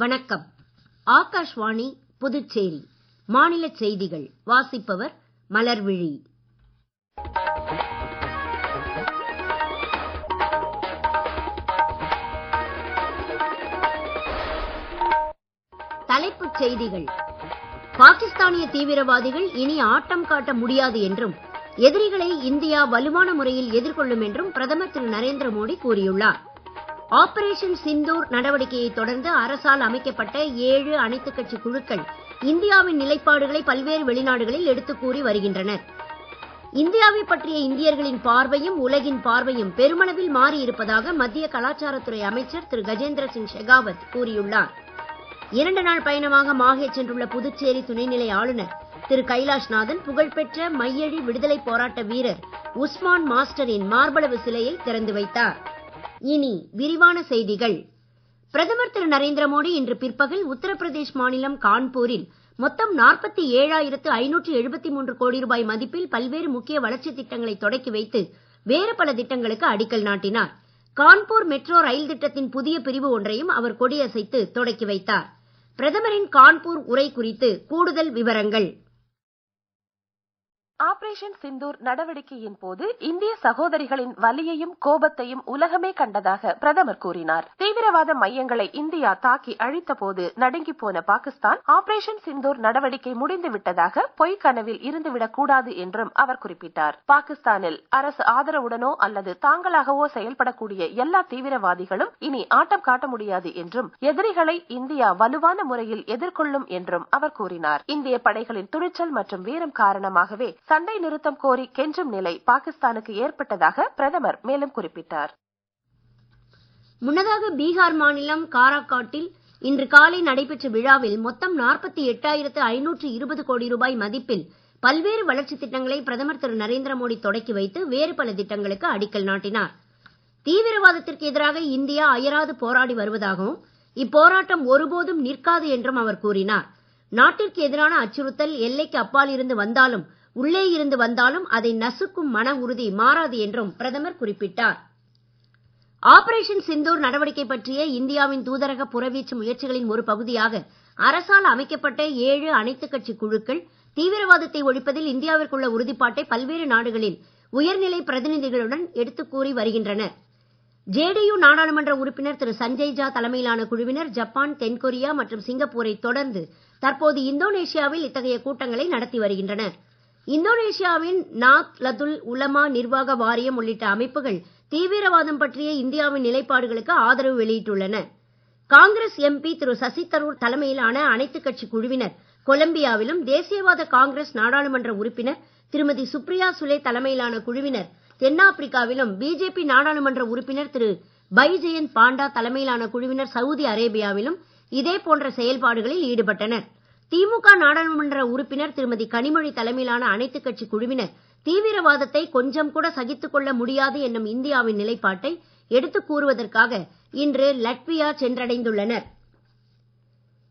வணக்கம். ஆகாஷ்வாணி புதுச்சேரி மாநில செய்திகள் வாசிப்பவர் மலர்விழி. தலைப்புச் செய்திகள். பாகிஸ்தானிய தீவிரவாதிகள் இனி ஆட்டம் காட்ட முடியாது என்றும் எதிரிகளை இந்தியா வலுவான முறையில் எதிர்கொள்ளும் என்றும் பிரதமர் திரு நரேந்திர மோடி கூறியுள்ளார். ஆபரேஷன் சிந்தூர் நடவடிக்கையை தொடர்ந்து அரசால் அமைக்கப்பட்ட 7 அனைத்துக் கட்சி குழுக்கள் இந்தியாவின் நிலைப்பாடுகளை பல்வேறு வெளிநாடுகளில் எடுத்துக் கூறி வருகின்றனர். இந்தியாவை பற்றிய இந்தியர்களின் பார்வையும் உலகின் பார்வையும் பெருமளவில் மாறியிருப்பதாக மத்திய கலாச்சாரத்துறை அமைச்சர் திரு கஜேந்திர சிங் ஷெகாவத் கூறியுள்ளார். 2 நாள் பயணமாக மாஹே சென்றுள்ள புதுச்சேரி துணைநிலை ஆளுநர் திரு கைலாஷ்நாதன் புகழ்பெற்ற மையழி விடுதலை போராட்ட வீரர் உஸ்மான் மாஸ்டரின் மார்பளவு சிலையை திறந்து வைத்தார். இனி விரிவான செய்திகள். பிரதமர் திரு நரேந்திர மோடி இன்று பிற்பகல் உத்தரப்பிரதேஷ் மாநிலம் கான்பூரில் மொத்தம் 47,573 கோடி ரூபாய் மதிப்பில் பல்வேறு முக்கிய வளர்ச்சித் திட்டங்களை தொடக்கி வைத்து வேறு பல திட்டங்களுக்கு அடிக்கல் நாட்டினார். கான்பூர் மெட்ரோ ரயில் திட்டத்தின் புதிய பிரிவு ஒன்றையும் அவர் கொடியசைத்து தொடக்கி வைத்தார். பிரதமரின் கான்பூர் உரை குறித்து கூடுதல் விவரங்கள். ஆபரேஷன் சிந்தூர் நடவடிக்கையின் போது இந்திய சகோதரிகளின் வலியையும் கோபத்தையும் உலகமே கண்டதாக பிரதமர் கூறினார். தீவிரவாத மையங்களை இந்தியா தாக்கி அழித்த போது நடுங்கி போன பாகிஸ்தான் ஆபரேஷன் சிந்தூர் நடவடிக்கை முடிந்து விட்டதாக பொய்க் கனவில் இருந்துவிடக் கூடாது என்றும் அவர் குறிப்பிட்டார். பாகிஸ்தானில் அரசு ஆதரவுடனோ அல்லது தாங்களாகவோ செயல்படக்கூடிய எல்லா தீவிரவாதிகளும் இனி ஆட்டம் காட்ட முடியாது என்றும் எதிரிகளை இந்தியா வலுவான முறையில் எதிர்கொள்ளும் என்றும் அவர் கூறினார். இந்திய படைகளின் துணிச்சல் மற்றும் வீரம் காரணமாகவே சண்டை நிறுத்தம் கோரி கெஞ்சும் நிலை பாகிஸ்தானுக்கு ஏற்பட்டதாக பிரதமர் மேலும் குறிப்பிட்டார். முன்னதாக பீகார் மாநிலம் காராகாட்டில் இன்று காலை நடைபெற்ற விழாவில் மொத்தம் 48,520 கோடி ரூபாய் மதிப்பில் பல்வேறு வளர்ச்சித் திட்டங்களை பிரதமர் திரு நரேந்திர மோடி தொடக்கி வைத்து வேறு பல திட்டங்களுக்கு அடிக்கல் நாட்டினார். தீவிரவாதத்திற்கு எதிராக இந்தியா அயராது போராடி வருவதாகவும் இப்போராட்டம் ஒருபோதும் நிற்காது என்றும் அவர் கூறினார். நாட்டிற்கு எதிரான அச்சுறுத்தல் எல்லைக்கு அப்பால் இருந்து வந்தாலும் உள்ளே இருந்து வந்தாலும் அதை நசுக்கும் மன உறுதி மாறாது என்றும் பிரதமர் குறிப்பிட்டார். ஆபரேஷன் சிந்தூர் நடவடிக்கை பற்றிய இந்தியாவின் தூதரக புறவீச்சு முயற்சிகளின் ஒரு பகுதியாக அரசால் அமைக்கப்பட்ட 7 அனைத்துக் கட்சி குழுக்கள் தீவிரவாதத்தை ஒழிப்பதில் இந்தியாவிற்குள்ள உறுதிப்பாட்டை பல்வேறு நாடுகளில் உயர்நிலை பிரதிநிதிகளுடன் எடுத்துக் கூறி வருகின்றனர். ஜேடியு நாடாளுமன்ற உறுப்பினர் திரு சஞ்சய் ஜா தலைமையிலான குழுவினர் ஜப்பான், தென்கொரியா மற்றும் சிங்கப்பூரை தொடர்ந்து தற்போது இந்தோனேஷியாவில் இத்தகைய கூட்டங்களை நடத்தி வருகின்றனர். இந்தோனேஷியாவின் நாத்லதுல் உலமா நிர்வாக வாரியம் உள்ளிட்ட அமைப்புகள் தீவிரவாதம் பற்றிய இந்தியாவின் நிலைப்பாடுகளுக்கு ஆதரவு வெளியிட்டுள்ளன. காங்கிரஸ் எம்பி திரு சசி தரூர் தலைமையிலான அனைத்துக் கட்சி குழுவினர் கொலம்பியாவிலும், தேசியவாத காங்கிரஸ் நாடாளுமன்ற உறுப்பினர் திருமதி சுப்ரியா சுலே தலைமையிலான குழுவினர் தென்னாப்பிரிக்காவிலும், பிஜேபி நாடாளுமன்ற உறுப்பினர் திரு பைஜெயந்த் பாண்டா தலைமையிலான குழுவினர் சவுதி அரேபியாவிலும் இதே போன்ற செயல்பாடுகளில் ஈடுபட்டனர். திமுக நாடாளுமன்ற உறுப்பினர் திருமதி கனிமொழி தலைமையிலான அனைத்துக் கட்சி குழுவினர் தீவிரவாதத்தை கொஞ்சம் கூட சகித்துக் கொள்ள முடியாது என்னும் இந்தியாவின் நிலைப்பாட்டை எடுத்துக் கூறுவதற்காக இன்று லட்வியா சென்றடைந்துள்ளனர்.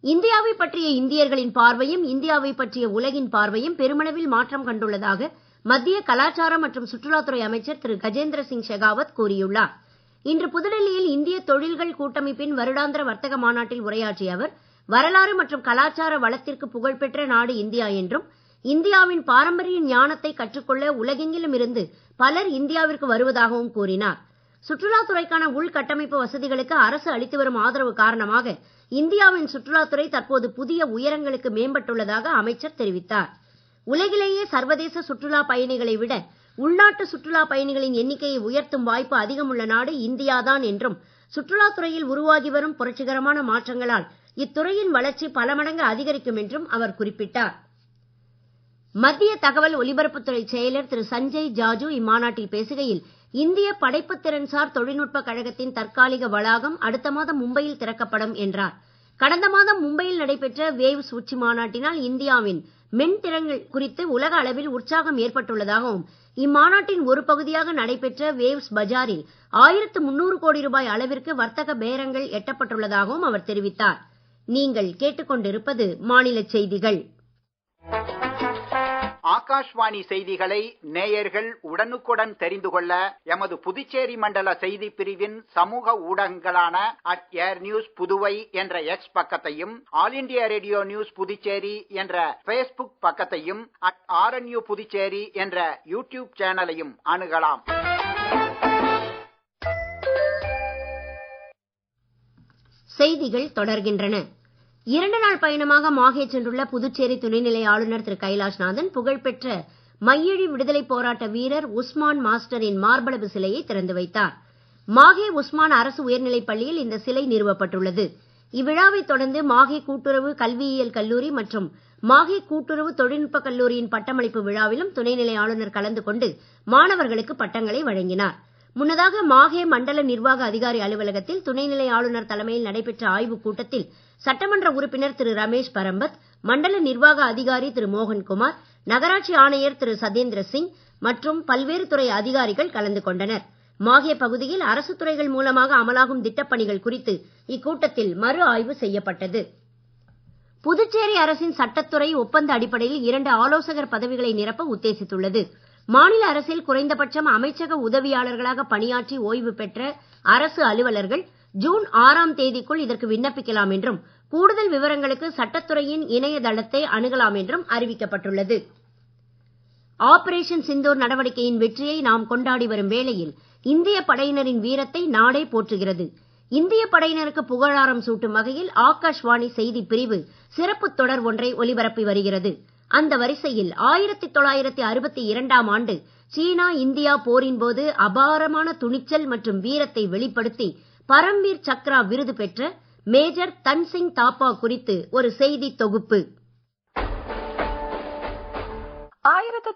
இந்தியாவை பற்றிய இந்தியர்களின் பார்வையும் இந்தியாவை பற்றிய உலகின் பார்வையும் பெருமளவில் மாற்றம் கண்டுள்ளதாக மத்திய கலாச்சாரம் மற்றும் சுற்றுலாத்துறை அமைச்சர் திரு கஜேந்திர சிங் ஷெகாவத் கூறியுள்ளார். இன்று புதுடெல்லியில் இந்திய தொழில்கள் கூட்டமைப்பின் வருடாந்திர வர்த்தக மாநாட்டில் உரையாற்றிய அவர், வரலாறு மற்றும் கலாச்சார வளத்திற்கு புகழ்பெற்ற நாடு இந்தியா என்றும், இந்தியாவின் பாரம்பரிய ஞானத்தை கற்றுக்கொள்ள உலகெங்கிலும் இருந்து பலர் இந்தியாவிற்கு வருவதாகவும் கூறினார். சுற்றுலாத்துறைக்கான உள்கட்டமைப்பு வசதிகளுக்கு அரசு அளித்து வரும் ஆதரவு காரணமாக இந்தியாவின் சுற்றுலாத்துறை தற்போது புதிய உயரங்களுக்கு மேம்பட்டுள்ளதாக அமைச்சர் தெரிவித்தார். உலகிலேயே சர்வதேச சுற்றுலா பயணிகளை விட உள்நாட்டு சுற்றுலா பயணிகளின் எண்ணிக்கையை உயர்த்தும் வாய்ப்பு அதிகமுள்ள நாடு இந்தியாதான் என்றும், சுற்றுலாத்துறையில் உருவாகி வரும் புரட்சிகரமான மாற்றங்களால் இத்துறையின் வளர்ச்சி பல மடங்கு அதிகரிக்கும் என்றும் அவர் குறிப்பிட்டார். மத்திய தகவல் ஒலிபரப்புத்துறை செயலர் திரு சஞ்சய் ஜாஜு இம்மாநாட்டில் பேசுகையில், இந்திய படைப்புத் திறன்சார் தொழில்நுட்ப கழகத்தின் தற்காலிக வளாகம் அடுத்த மாதம் மும்பையில் திறக்கப்படும் என்றார். கடந்த மாதம் மும்பையில் நடைபெற்ற வேவ்ஸ் உச்சி மாநாட்டினால் இந்தியாவின் மென்திறன்கள் குறித்து உலக அளவில் உற்சாகம் ஏற்பட்டுள்ளதாகவும், இம்மாநாட்டின் ஒரு பகுதியாக நடைபெற்ற வேவ்ஸ் பஜாரில் 1300 கோடி ரூபாய் அளவிற்கு வர்த்தக பேரங்கள் எட்டப்பட்டுள்ளதாகவும் அவர் தெரிவித்தார். நீங்கள் கேட்டுக்கொண்டிருப்பது மாநில செய்திகள். ஆகாஷ்வாணி செய்திகளை நேயர்கள் உடனுக்குடன் தெரிந்து கொள்ள எமது புதுச்சேரி மண்டல செய்தி பிரிவின் சமூக ஊடகங்களான @airnews புதுவை என்ற எக்ஸ் பக்கத்தையும், all India radio news Puducherry என்ற Facebook பக்கத்தையும், @RNU புதுச்சேரி என்ற யூடியூப் சேனலையும் அணுகலாம். செய்திகள் தொடர்கின்றன. 2 நாள் பயணமாக மாஹே சென்றுள்ள புதுச்சேரி துணைநிலை ஆளுநர் திரு கைலாஷ்நாதன் புகழ்பெற்ற மையழி விடுதலை போராட்ட வீரர் உஸ்மான் மாஸ்டரின் மார்பளவு சிலையை திறந்து வைத்தார். மாஹே உஸ்மான் அரசு உயர்நிலைப் பள்ளியில் இந்த சிலை நிறுவப்பட்டுள்ளது. இவ்விழாவை தொடர்ந்து மாஹே கூட்டுறவு கல்வியியல் கல்லூரி மற்றும் மாஹே கூட்டுறவு தொழில்நுட்ப கல்லூரியின் பட்டமளிப்பு விழாவிலும் துணைநிலை ஆளுநர் கலந்து கொண்டு மாணவர்களுக்கு பட்டங்களை வழங்கினார். முன்னதாக மாஹே மண்டல நிர்வாக அதிகாரி அலுவலகத்தில் துணைநிலை ஆளுநர் தலைமையில் நடைபெற்ற ஆய்வுக் கூட்டத்தில் சட்டமன்ற உறுப்பினர் திரு ரமேஷ் பரம்பத், மண்டல நிர்வாக அதிகாரி திரு மோகன்குமார், நகராட்சி ஆணையர் திரு சதேந்திர சிங் மற்றும் பல்வேறு துறை அதிகாரிகள் கலந்து கொண்டனர். மாஹே பகுதியில் அரசு துறைகள் மூலமாக அமலாகும் திட்டப்பணிகள் குறித்து இக்கூட்டத்தில் மறு ஆய்வு செய்யப்பட்டது. புதுச்சேரி அரசின் சட்டத்துறை ஒப்பந்த அடிப்படையில் 2 ஆலோசகர் பதவிகளை நிரப்ப உத்தேசித்துள்ளது. மாநில அரசில் குறைந்தபட்சம் அமைச்சக உதவியாளர்களாக பணியாற்றி ஓய்வு பெற்ற அரசு அலுவலர்கள் ஜூன் 6ஆம் தேதிக்குள் இதற்கு விண்ணப்பிக்கலாம் என்றும், கூடுதல் விவரங்களுக்கு சட்டத்துறையின் இணையதளத்தை அணுகலாம் என்றும் அறிவிக்கப்பட்டுள்ளது. ஆபரேஷன் சிந்தூர் நடவடிக்கையின் வெற்றியை நாம் கொண்டாடி வரும் வேளையில் இந்திய படையினரின் வீரத்தை நாடே போற்றுகிறது. இந்திய படையினருக்கு புகழாரம் சூட்டும் வகையில் ஆகாஷ்வாணி செய்தி பிரிவு சிறப்பு தொடர் ஒன்றை ஒலிபரப்பி வருகிறது. அந்த வரிசையில் 1962ஆம் ஆண்டு சீனா இந்தியா போரின் போது அபாரமான துணிச்சல் மற்றும் வீரத்தை வெளிப்படுத்தி பரம்வீர் சக்ரா விருது பெற்ற மேஜர் தன்சிங் தாப்பா குறித்து ஒரு செய்தி தொகுப்பு.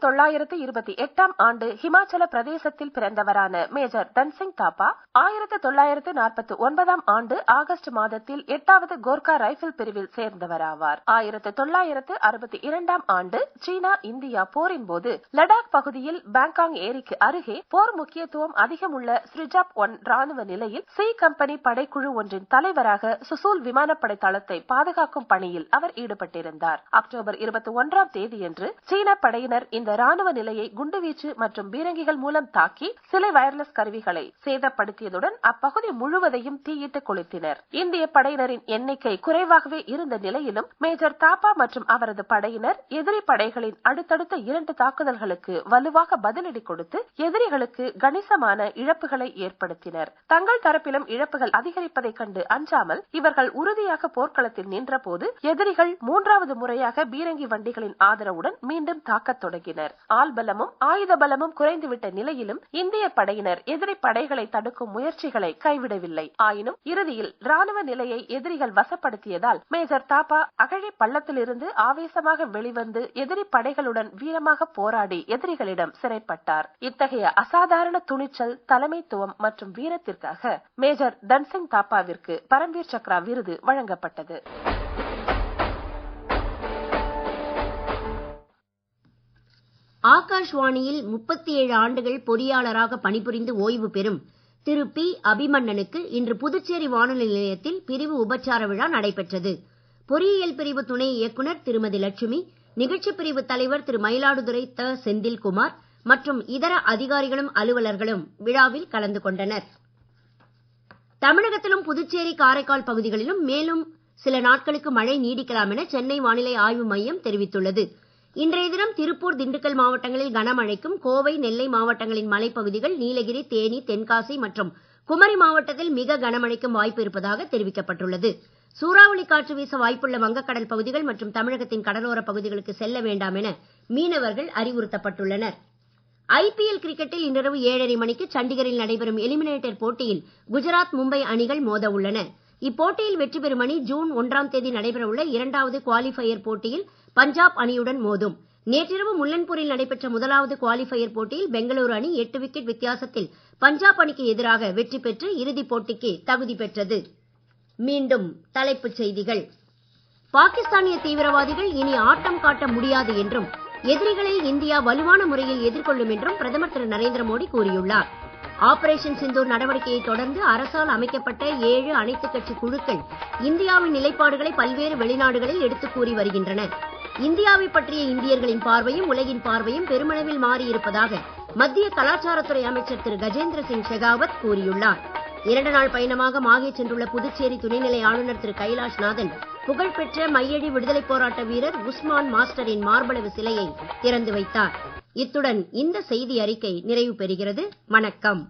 1928ஆம் ஆண்டு ஹிமாச்சல பிரதேசத்தில் பிறந்தவரான மேஜர் தன்சிங் தாப்பா 1949ஆம் ஆண்டு ஆகஸ்ட் மாதத்தில் 8வது கோர்கா ரைபிள் பிரிவில் சேர்ந்தவராவார். 1962ஆம் ஆண்டு சீனா இந்தியா போரின் போது லடாக் பகுதியில் பாங்காங் ஏரிக்கு அருகே போர் முக்கியத்துவம் அதிகம் உள்ள ஸ்ரிஜாப் 1 ராணுவ நிலையில் சி கம்பெனி படைக்குழு ஒன்றின் தலைவராக சுசூல் விமானப்படை தளத்தை பாதுகாக்கும் பணியில் அவர் ஈடுபட்டிருந்தார். அக்டோபர் 21ஆம் தேதியன்று சீன படையினர் இந்த ராணுவ நிலையை குண்டுவீச்சு மற்றும் பீரங்கிகள் மூலம் தாக்கி சில வயர்லெஸ் கருவிகளை சேதப்படுத்தியதுடன் அப்பகுதி முழுவதையும் தீயிட்டு கொளுத்தினர். இந்திய படையினரின் எண்ணிக்கை குறைவாகவே இருந்த நிலையிலும் மேஜர் தாப்பா மற்றும் அவரது படையினர் எதிரி படைகளின் அடுத்தடுத்த 2 தாக்குதல்களுக்கு வலுவாக பதிலடி கொடுத்து எதிரிகளுக்கு கணிசமான இழப்புகளை ஏற்படுத்தினர். தங்கள் தரப்பிலும் இழப்புகள் அதிகரிப்பதை கண்டு அஞ்சாமல் இவர்கள் உறுதியாக போர்க்களத்தில் நின்றபோது எதிரிகள் 3வது முறையாக பீரங்கி வண்டிகளின் ஆதரவுடன் மீண்டும் தாக்கத் தொடங்கினர். ஆள் பலமும் ஆயுத பலமும் குறைந்துவிட்ட நிலையிலும் இந்திய படையினர் எதிரி படைகளை தடுக்கும் முயற்சிகளை கைவிடவில்லை. ஆயினும் இறுதியில் ராணுவ நிலையை எதிரிகள் வசப்படுத்தியதால் மேஜர் தாப்பா அகழி பள்ளத்திலிருந்து ஆவேசமாக வெளிவந்து எதிரி படைகளுடன் வீரமாக போராடி எதிரிகளிடம் சிறைப்பட்டார். இத்தகைய அசாதாரண துணிச்சல், தலைமைத்துவம் மற்றும் வீரத்திற்காக மேஜர் தன்சிங் தாப்பாவிற்கு பரம்வீர் சக்ரா விருது வழங்கப்பட்டது. ஆகாஷ்வாணியில் 37 ஆண்டுகள் பொறியாளராக பணிபுரிந்து ஓய்வு பெறும் திரு பி. அபிமன்னனுக்கு இன்று புதுச்சேரி வானொலி நிலையத்தில் பிரிவு உபச்சார விழா நடைபெற்றது. பொறியியல் பிரிவு துணை இயக்குனர் திருமதி லட்சுமி, நிகழ்ச்சி பிரிவு தலைவர் திரு மயிலாடுதுறை த. செந்தில்குமார் மற்றும் இதர அதிகாரிகளும் அலுவலர்களும் விழாவில் கலந்து கொண்டனர். தமிழகத்திலும் புதுச்சேரி, காரைக்கால் பகுதிகளிலும் மேலும் சில நாட்களுக்கு மழை நீடிக்கலாம் என சென்னை வானிலை ஆய்வு மையம் தெரிவித்துள்ளது. இன்றைய தினம் திருப்பூர், திண்டுக்கல் மாவட்டங்களில் கனமழைக்கும், கோவை, நெல்லை மாவட்டங்களின் மலைப்பகுதிகள், நீலகிரி, தேனி, தென்காசி மற்றும் குமரி மாவட்டத்தில் மிக கனமழைக்கும் வாய்ப்பு இருப்பதாக தெரிவிக்கப்பட்டுள்ளது. சூறாவளி காற்று வீச வாய்ப்புள்ள வங்கக்கடல் பகுதிகள் மற்றும் தமிழகத்தின் கடலோர பகுதிகளுக்கு செல்ல வேண்டாம் என மீனவர்கள் அறிவுறுத்தப்பட்டுள்ளனர். ஐபிஎல் கிரிக்கெட்டில் இன்றிரவு 7:30 மணிக்கு சண்டிகரில் நடைபெறும் எலிமினேட்டர் போட்டியில் குஜராத், மும்பை அணிகள் மோத உள்ளன. இப்போட்டியில் வெற்றி பெறும் அணி ஜூன் 1ஆம் தேதி நடைபெற உள்ள 2வது குவாலிஃபயர் போட்டியில் பஞ்சாப் அணியுடன் மோதும். நேற்றிரவு முல்லன்பூரில் நடைபெற்ற 1வது குவாலிஃபயர் போட்டியில் பெங்களூரு அணி 8 விக்கெட் வித்தியாசத்தில் பஞ்சாப் அணிக்கு எதிராக வெற்றி பெற்று இறுதிப் போட்டிக்கு தகுதி பெற்றது. மீண்டும் தலைப்புச் செய்திகள். பாகிஸ்தானிய தீவிரவாதிகள் இனி ஆட்டம் காட்ட முடியாது என்றும் எதிரிகளை இந்தியா வலுவான முறையில் எதிர்கொள்ளும் என்றும் பிரதமர் திரு நரேந்திர மோடி கூறியுள்ளார். ஆபரேஷன் சிந்தூர் நடவடிக்கையை தொடர்ந்து அரசால் அமைக்கப்பட்ட 7 அனைத்துக் கட்சி குழுக்கள் இந்தியாவின் நிலைப்பாடுகளை பல்வேறு வெளிநாடுகளில் எடுத்துக் கூறி வருகின்றன. இந்தியாவை பற்றிய இந்தியர்களின் பார்வையும் உலகின் பார்வையும் பெருமளவில் மாறியிருப்பதாக மத்திய கலாச்சாரத்துறை அமைச்சர் திரு கஜேந்திர சிங் ஷெகாவத் கூறியுள்ளார். 2 நாள் பயணமாக மாஹே சென்றுள்ள புதுச்சேரி துணைநிலை ஆளுநர் திரு கைலாஷ்நாதன் புகழ்பெற்ற மையழி விடுதலை போராட்ட வீரர் உஸ்மான் மாஸ்டரின் மார்பளவு சிலையை திறந்து வைத்தார். இத்துடன் இந்த செய்தி அறிக்கை நிறைவு பெறுகிறது. வணக்கம்.